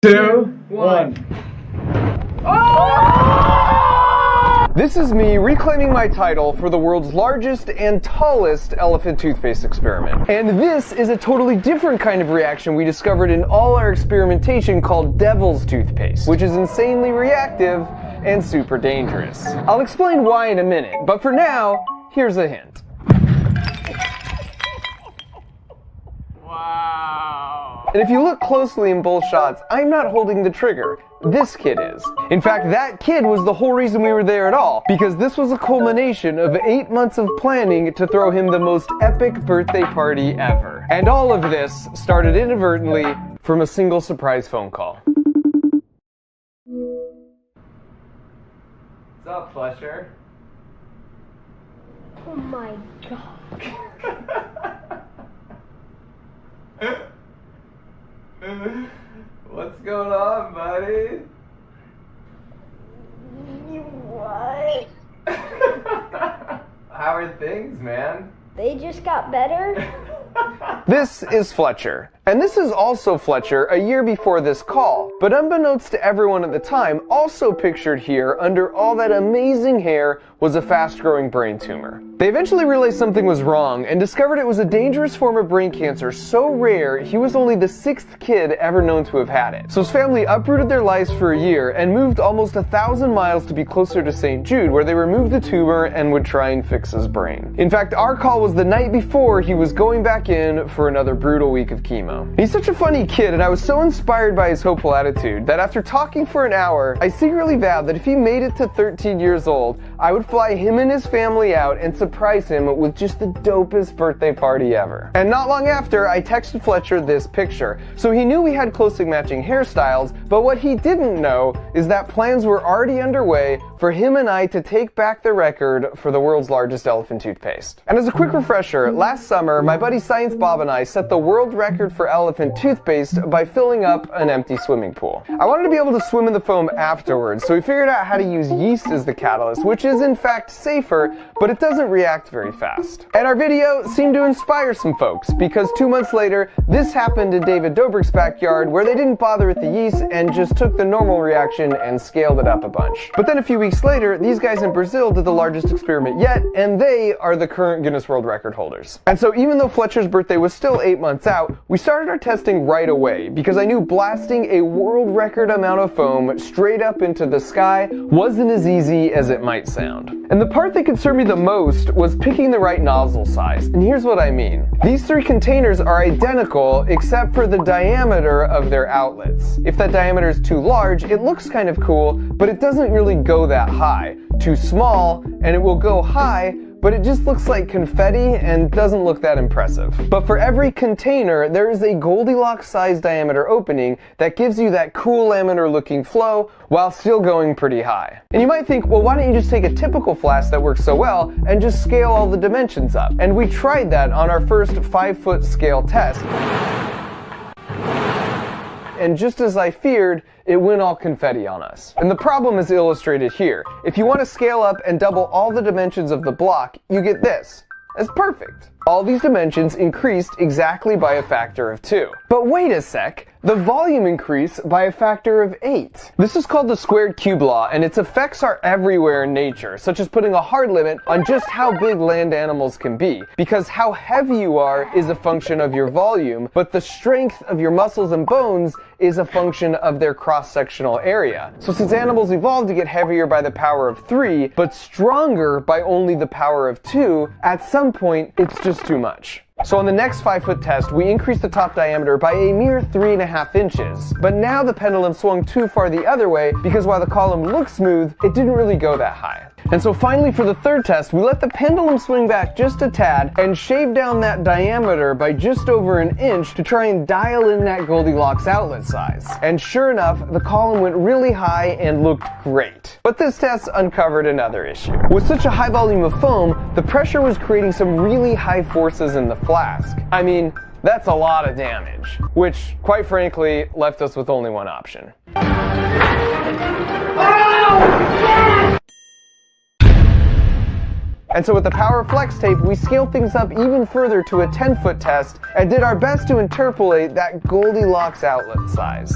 2, 1. This is me reclaiming my title for the world's largest and tallest elephant toothpaste experiment. And this is a totally different kind of reaction we discovered in all our experimentation called devil's toothpaste, which is insanely reactive and super dangerous. I'll explain why in a minute, but for now, here's a hint. Wow. And if you look closely in both shots, I'm not holding the trigger. This kid is. In fact, that kid was the whole reason we were there at all, because this was a culmination of 8 months of planning to throw him the most epic birthday party ever. And all of this started inadvertently from a single surprise phone call. What's up, Fletcher? Oh my god. What's going on, buddy? What? How are things, man? They just got better? This is Fletcher. And this is also Fletcher a year before this call, but unbeknownst to everyone at the time, also pictured here under all that amazing hair was a fast-growing brain tumor. They eventually realized something was wrong and discovered it was a dangerous form of brain cancer so rare he was only the 6th kid ever known to have had it. So his family uprooted their lives for a year and moved almost 1,000 miles to be closer to St. Jude, where they removed the tumor and would try and fix his brain. In fact, our call was the night before he was going back in for another brutal week of chemo. He's such a funny kid, and I was so inspired by his hopeful attitude that after talking for an hour, I secretly vowed that if he made it to 13 years old, I would fly him and his family out and surprise him with just the dopest birthday party ever. And not long after, I texted Fletcher this picture, so he knew we had closely matching hairstyles, but what he didn't know is that plans were already underway for him and I to take back the record for the world's largest elephant toothpaste. And as a quick refresher, last summer, my buddy Science Bob and I set the world record for elephant toothpaste by filling up an empty swimming pool. I wanted to be able to swim in the foam afterwards, so we figured out how to use yeast as the catalyst, which is in fact safer, but it doesn't react very fast. And our video seemed to inspire some folks, because 2 months later, this happened in David Dobrik's backyard, where they didn't bother with the yeast and just took the normal reaction and scaled it up a bunch. But then a few weeks later, these guys in Brazil did the largest experiment yet, and they are the current Guinness World Record holders. And so even though Fletcher's birthday was still 8 months out, we started our testing right away, because I knew blasting a world record amount of foam straight up into the sky wasn't as easy as it might sound. And the part that concerned me the most was picking the right nozzle size, and here's what I mean. These 3 containers are identical except for the diameter of their outlets. If that diameter is too large, it looks kind of cool, but it doesn't really go that high. Too small, and it will go high, but it just looks like confetti and doesn't look that impressive. But for every container, there is a Goldilocks size diameter opening that gives you that cool laminar looking flow while still going pretty high. And you might think, well, why don't you just take a typical flask that works so well and just scale all the dimensions up? And we tried that on our first 5-foot scale test. And just as I feared, it went all confetti on us. And the problem is illustrated here. If you want to scale up and double all the dimensions of the block, you get this. It's perfect. All these dimensions increased exactly by a factor of 2. But wait a sec, the volume increased by a factor of 8. This is called the squared cube law, and its effects are everywhere in nature, such as putting a hard limit on just how big land animals can be, because how heavy you are is a function of your volume, but the strength of your muscles and bones is a function of their cross-sectional area. So since animals evolved to get heavier by the power of 3, but stronger by only the power of 2, at some point it's just too much. So on the next 5-foot test, we increased the top diameter by a mere 3.5 inches. But now the pendulum swung too far the other way, because while the column looked smooth, it didn't really go that high. And so finally for the 3rd test, we let the pendulum swing back just a tad and shave down that diameter by just over an inch to try and dial in that Goldilocks outlet size. And sure enough, the column went really high and looked great. But this test uncovered another issue. With such a high volume of foam, the pressure was creating some really high forces in the flask. I mean, that's a lot of damage, which, quite frankly, left us with only one option. And so with the power of flex tape, we scaled things up even further to a 10-foot test and did our best to interpolate that Goldilocks outlet size.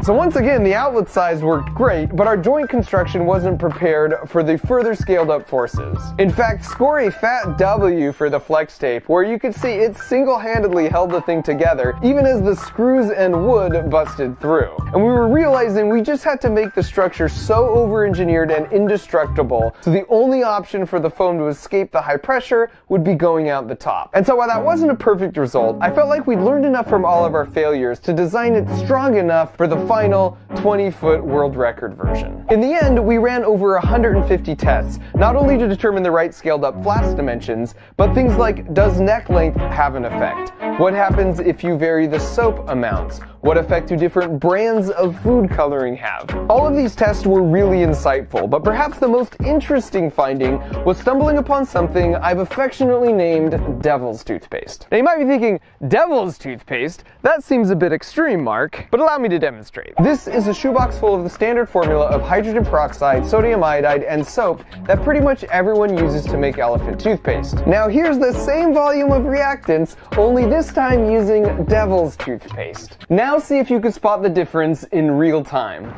So once again, the outlet size worked great, but our joint construction wasn't prepared for the further scaled up forces. In fact, score a fat W for the flex tape, where you could see it single-handedly held the thing together, even as the screws and wood busted through. And we were realizing we just had to make the structure so over-engineered and indestructible, so the only option for the foam to escape the high pressure would be going out the top. And so while that wasn't a perfect result, I felt like we'd learned enough from all of our failures to design it strong enough for the final 20-foot world record version. In the end, we ran over 150 tests, not only to determine the right scaled up flask dimensions, but things like, does neck length have an effect? What happens if you vary the soap amounts? What effect do different brands of food coloring have? All of these tests were really insightful, but perhaps the most interesting finding was stumbling upon something I've affectionately named Devil's Toothpaste. Now you might be thinking, Devil's Toothpaste? That seems a bit extreme, Mark, but allow me to demonstrate. This is a shoebox full of the standard formula of hydrogen peroxide, sodium iodide, and soap that pretty much everyone uses to make elephant toothpaste. Now here's the same volume of reactants, only this time using Devil's Toothpaste. Now see if you can spot the difference in real time.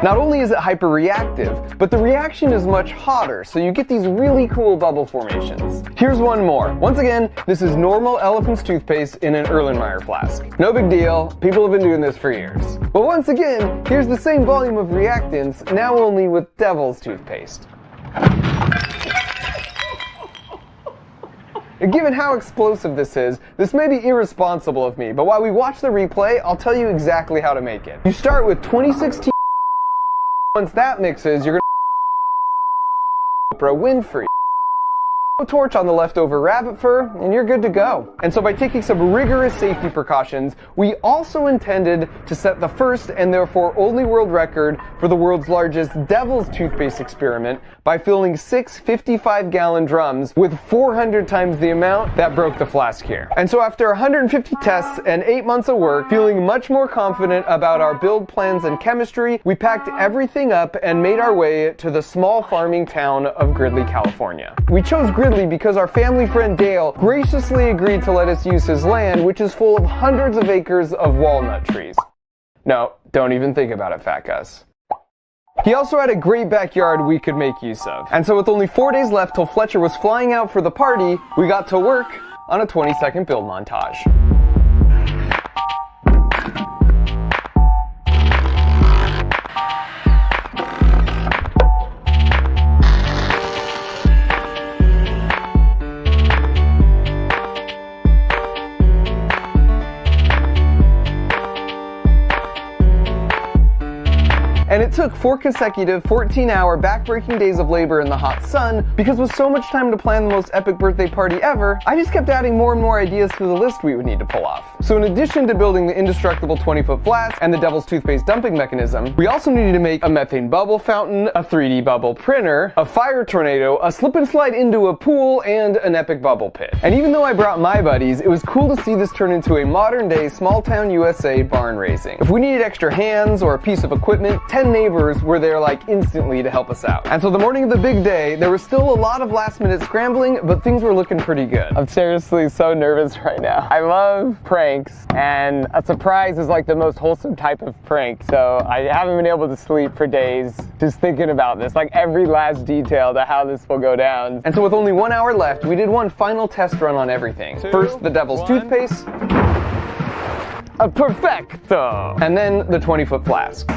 Not only is it hyperreactive, but the reaction is much hotter, so you get these really cool bubble formations. Here's one more. Once again, this is normal elephant's toothpaste in an Erlenmeyer flask. No big deal, people have been doing this for years. But once again, here's the same volume of reactants, now only with Devil's Toothpaste. Given how explosive this is, this may be irresponsible of me, but while we watch the replay, I'll tell you exactly how to make it. You start with 2016. Once that mixes, you're gonna Oprah Winfrey. Torch on the leftover rabbit fur, and you're good to go. And so by taking some rigorous safety precautions, we also intended to set the first and therefore only world record for the world's largest Devil's Toothpaste experiment by filling 6 55-gallon drums with 400 times the amount that broke the flask here. And so after 150 tests and 8 months of work, feeling much more confident about our build plans and chemistry, we packed everything up and made our way to the small farming town of Gridley, California. We chose Gridley because our family friend Dale graciously agreed to let us use his land, which is full of hundreds of acres of walnut trees. No, don't even think about it, Fat Gus. He also had a great backyard we could make use of. And so with only 4 days left till Fletcher was flying out for the party, we got to work on a 20-second build montage. And it took 4 consecutive 14-hour back-breaking days of labor in the hot sun, because with so much time to plan the most epic birthday party ever, I just kept adding more and more ideas to the list we would need to pull off. So in addition to building the indestructible 20-foot flask and the Devil's Toothpaste dumping mechanism, we also needed to make a methane bubble fountain, a 3D bubble printer, a fire tornado, a slip and slide into a pool, and an epic bubble pit. And even though I brought my buddies, it was cool to see this turn into a modern-day small-town USA barn raising. If we needed extra hands or a piece of equipment, 10 neighbors were there like instantly to help us out. And so the morning of the big day, there was still a lot of last-minute scrambling, but things were looking pretty good. I'm seriously so nervous right now. I love pranks, and a surprise is like the most wholesome type of prank, so I haven't been able to sleep for days just thinking about this, like every last detail to how this will go down. And so with only 1 hour left, we did one final test run on everything. First, the Devil's Toothpaste. A perfecto! And then the 20-foot flask.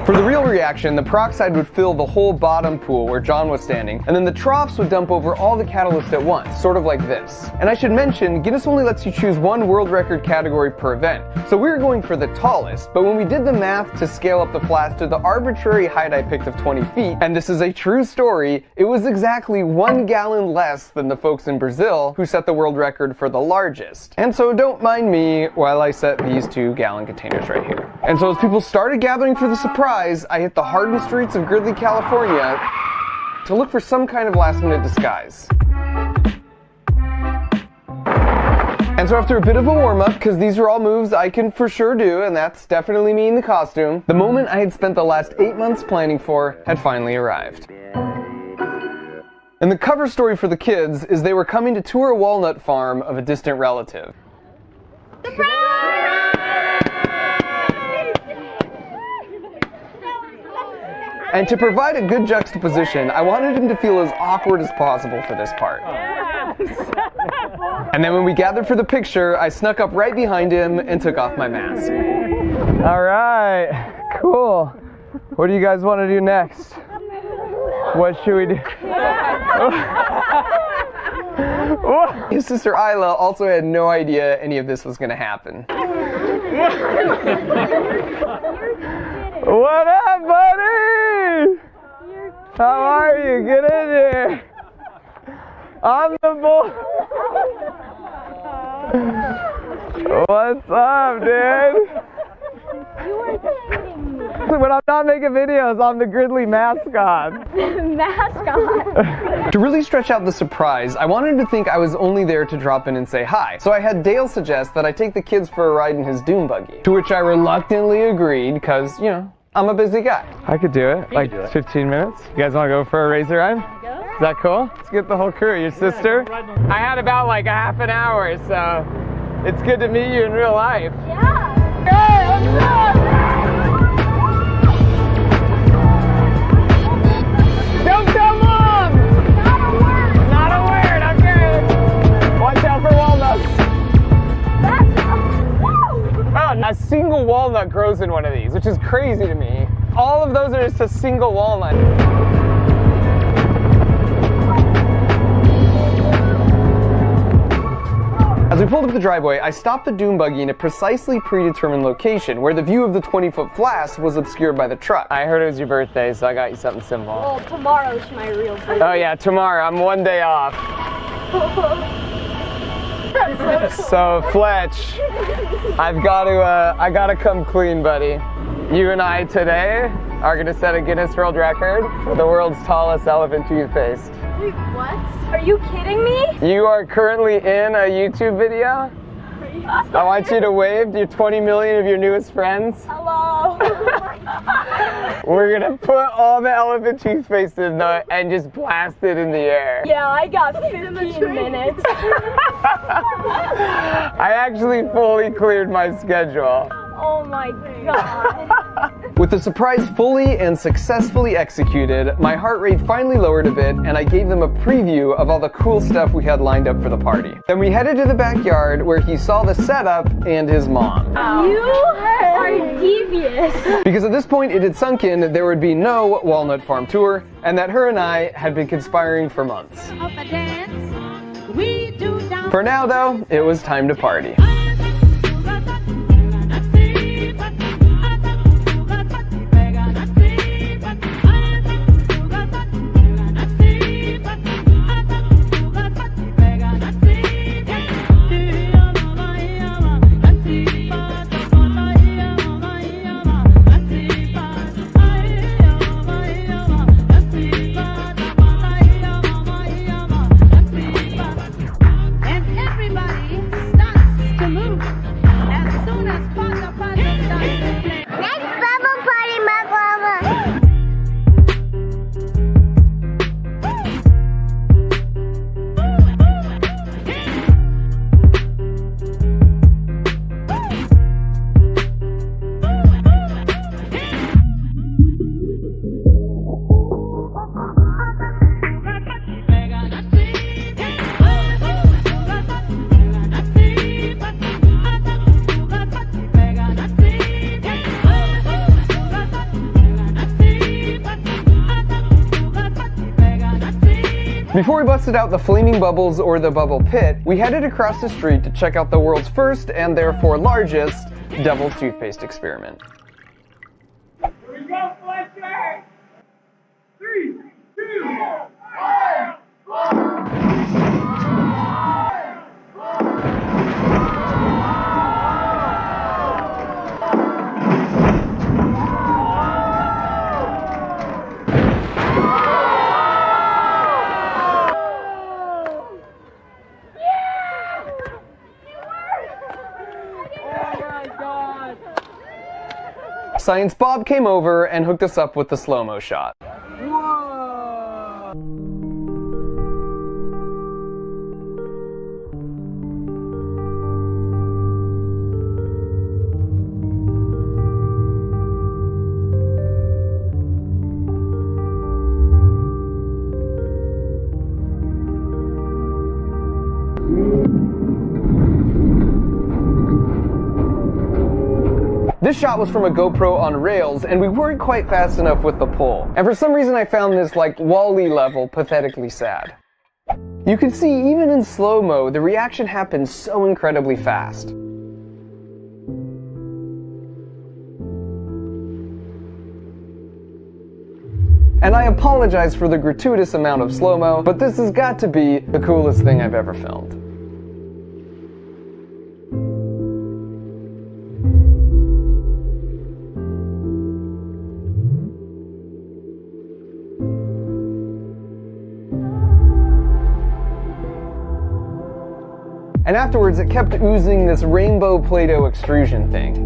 For the real reaction, the peroxide would fill the whole bottom pool where John was standing, and then the troughs would dump over all the catalyst at once, sort of like this. And I should mention, Guinness only lets you choose one world record category per event, so we were going for the tallest, but when we did the math to scale up the flask to the arbitrary height I picked of 20 feet, and this is a true story, it was exactly 1 gallon less than the folks in Brazil who set the world record for the largest. And so don't mind me while I set these 2-gallon containers right here. And so as people started gathering for the surprise, I hit the hardened streets of Gridley, California to look for some kind of last-minute disguise. And so after a bit of a warm-up, because these are all moves I can for sure do, and that's definitely me in the costume, the moment I had spent the last 8 months planning for had finally arrived. And the cover story for the kids is they were coming to tour a walnut farm of a distant relative. And to provide a good juxtaposition, I wanted him to feel as awkward as possible for this part. And then when we gathered for the picture, I snuck up right behind him and took off my mask. All right, cool. What do you guys want to do next? What should we do? His sister Isla also had no idea any of this was going to happen. What up, buddy? How are you? Get in here. I'm the boy. What's up, dude? You were kidding me. When I'm not making videos, I'm the Gridley mascot. Mascot. To really stretch out the surprise, I wanted to think I was only there to drop in and say hi. So I had Dale suggest that I take the kids for a ride in his dune buggy. To which I reluctantly agreed because, you know, I'm a busy guy. I could do it, like 15 minutes. You guys want to go for a razor ride? Is that cool? Let's get the whole crew. Your sister? I had about like a half an hour, so it's good to meet you in real life. Yeah. Hey, what's up? Don't tell Mom! Not a word. Not a word, okay. Watch out for walnuts. Oh, a single walnut grows in one of these, which is crazy to me. All of those are just a single walnut. As we pulled up the driveway, I stopped the dune buggy in a precisely predetermined location where the view of the 20-foot flash was obscured by the truck. I heard it was your birthday, so I got you something simple. Well, tomorrow's my real birthday. Oh yeah, tomorrow. I'm one day off. So Fletch, I gotta come clean, buddy. You and I today are gonna set a Guinness World Record for the world's tallest elephant toothpaste. Wait, what? Are you kidding me? You are currently in a YouTube video. I want you to wave to your 20 million of your newest friends. Hello. We're gonna put all the elephant toothpaste in there and just blast it in the air. Yeah, I got 15 minutes. I actually fully cleared my schedule. Oh my god. With the surprise fully and successfully executed, my heart rate finally lowered a bit and I gave them a preview of all the cool stuff we had lined up for the party. Then we headed to the backyard where he saw the setup and his mom. You are devious. Because at this point it had sunk in that there would be no Walnut Farm tour and that her and I had been conspiring for months. For now though, it was time to party. Before we busted out the flaming bubbles or the bubble pit, we headed across the street to check out the world's first and therefore largest devil's toothpaste experiment. Here we go, Fletcher! 3, 2, 1. Science Bob came over and hooked us up with the slow-mo shot. This shot was from a GoPro on rails, and we weren't quite fast enough with the pull. And for some reason I found this like Wall-E level pathetically sad. You can see even in slow-mo, the reaction happens so incredibly fast. And I apologize for the gratuitous amount of slow-mo, but this has got to be the coolest thing I've ever filmed. And afterwards, it kept oozing this rainbow Play-Doh extrusion thing.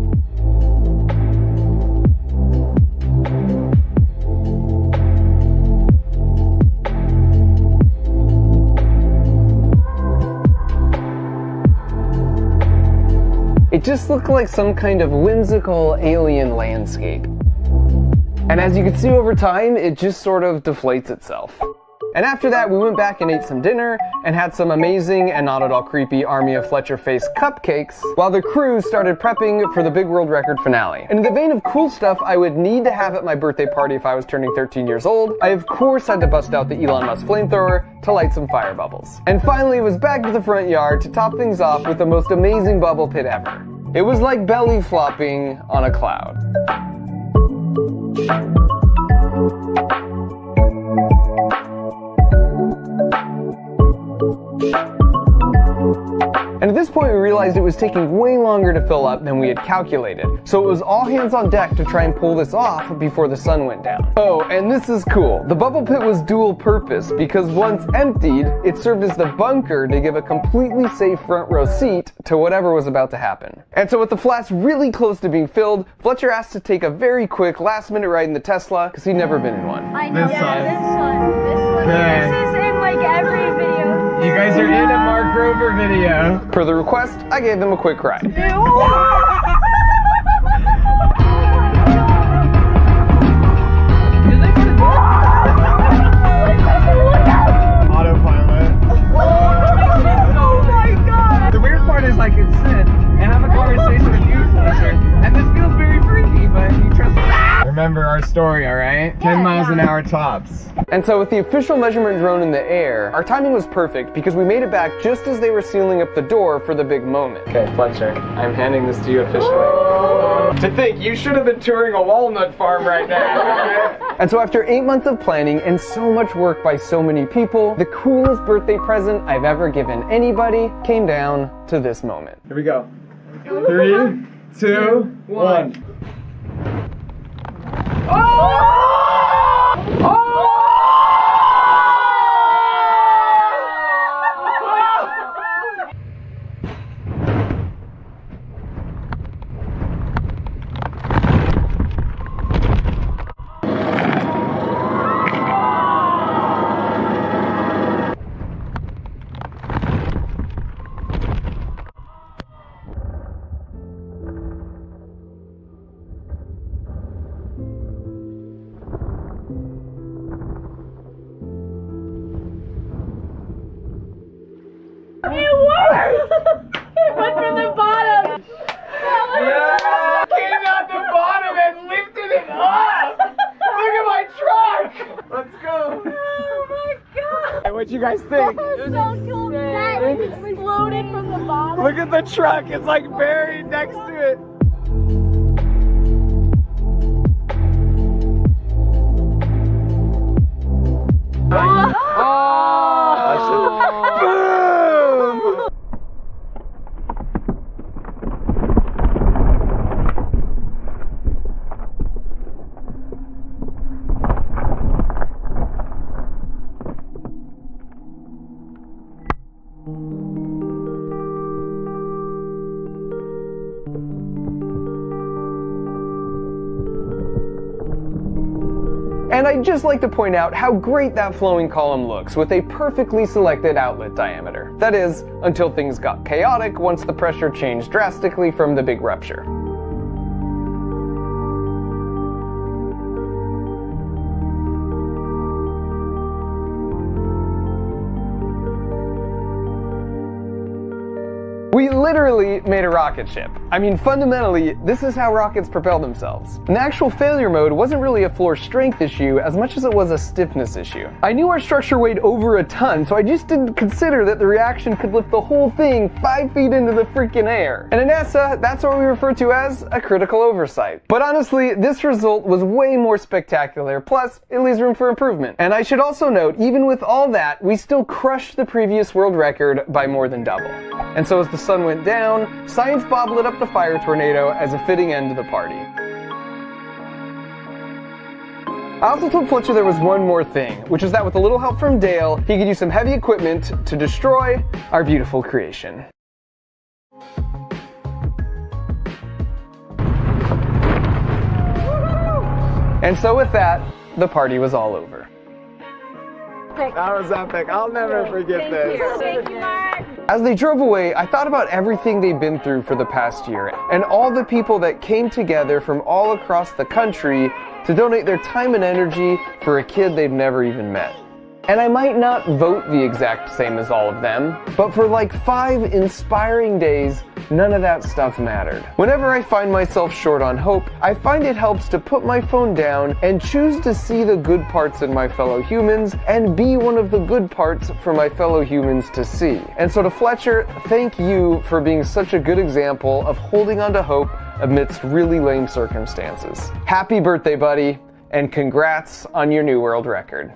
It just looked like some kind of whimsical alien landscape. And as you can see over time, it just sort of deflates itself. And after that, we went back and ate some dinner and had some amazing and not at all creepy Army of Fletcher face cupcakes while the crew started prepping for the big world record finale. And in the vein of cool stuff I would need to have at my birthday party if I was turning 13 years old, I of course had to bust out the Elon Musk flamethrower to light some fire bubbles. And finally it was back to the front yard to top things off with the most amazing bubble pit ever. It was like belly flopping on a cloud. And at this point we realized it was taking way longer to fill up than we had calculated. So it was all hands on deck to try and pull this off before the sun went down. Oh, and this is cool. The bubble pit was dual purpose because once emptied, it served as the bunker to give a completely safe front row seat to whatever was about to happen. And so with the flask really close to being filled, Fletcher asked to take a very quick last minute ride in the Tesla because he'd never been in one. I know. This one. This one. Okay. This is in like every video. You guys are in a Mark Rover video. Per the request, I gave them a quick ride. Autopilot. Oh my god! The weird part is I can sit and have a conversation with you, Fletcher, and this feels very freaky, but you trust me. Remember our story, alright? 10 miles an hour tops. And so with the official measurement drone in the air, our timing was perfect because we made it back just as they were sealing up the door for the big moment. Okay, Fletcher, I'm handing this to you officially. To think, you should have been touring a walnut farm right now. And so after 8 months of planning and so much work by so many people, the coolest birthday present I've ever given anybody came down to this moment. Here we go. 3, 2, 1. It worked! It went from the bottom! Yeah! Came out the bottom and lifted it up! Look at my truck! Let's go! Oh my god! Hey, what you guys think? So cool! That exploded from the bottom! Look at the truck, it's like buried next to it. And I'd just like to point out how great that flowing column looks with a perfectly selected outlet diameter. That is, until things got chaotic once the pressure changed drastically from the big rupture. We literally finally made a rocket ship. I mean, fundamentally, this is how rockets propel themselves. And the actual failure mode wasn't really a floor strength issue as much as it was a stiffness issue. I knew our structure weighed over a ton, so I just didn't consider that the reaction could lift the whole thing 5 feet into the freaking air. And at NASA, that's what we refer to as a critical oversight. But honestly, this result was way more spectacular, plus it leaves room for improvement. And I should also note, even with all that, we still crushed the previous world record by more than double. And so as the sun went down, Science Bob lit up the fire tornado as a fitting end to the party. I also told Fletcher there was one more thing, which is that with a little help from Dale, he could use some heavy equipment to destroy our beautiful creation. And so with that, the party was all over. That was epic. I'll never forget this. Thank you, Mark. As they drove away, I thought about everything they've been through for the past year, and all the people that came together from all across the country to donate their time and energy for a kid they'd never even met. And I might not vote the exact same as all of them, but for like 5 inspiring days, none of that stuff mattered. Whenever I find myself short on hope, I find it helps to put my phone down and choose to see the good parts in my fellow humans and be one of the good parts for my fellow humans to see. And so to Fletcher, thank you for being such a good example of holding on to hope amidst really lame circumstances. Happy birthday, buddy, and congrats on your new world record.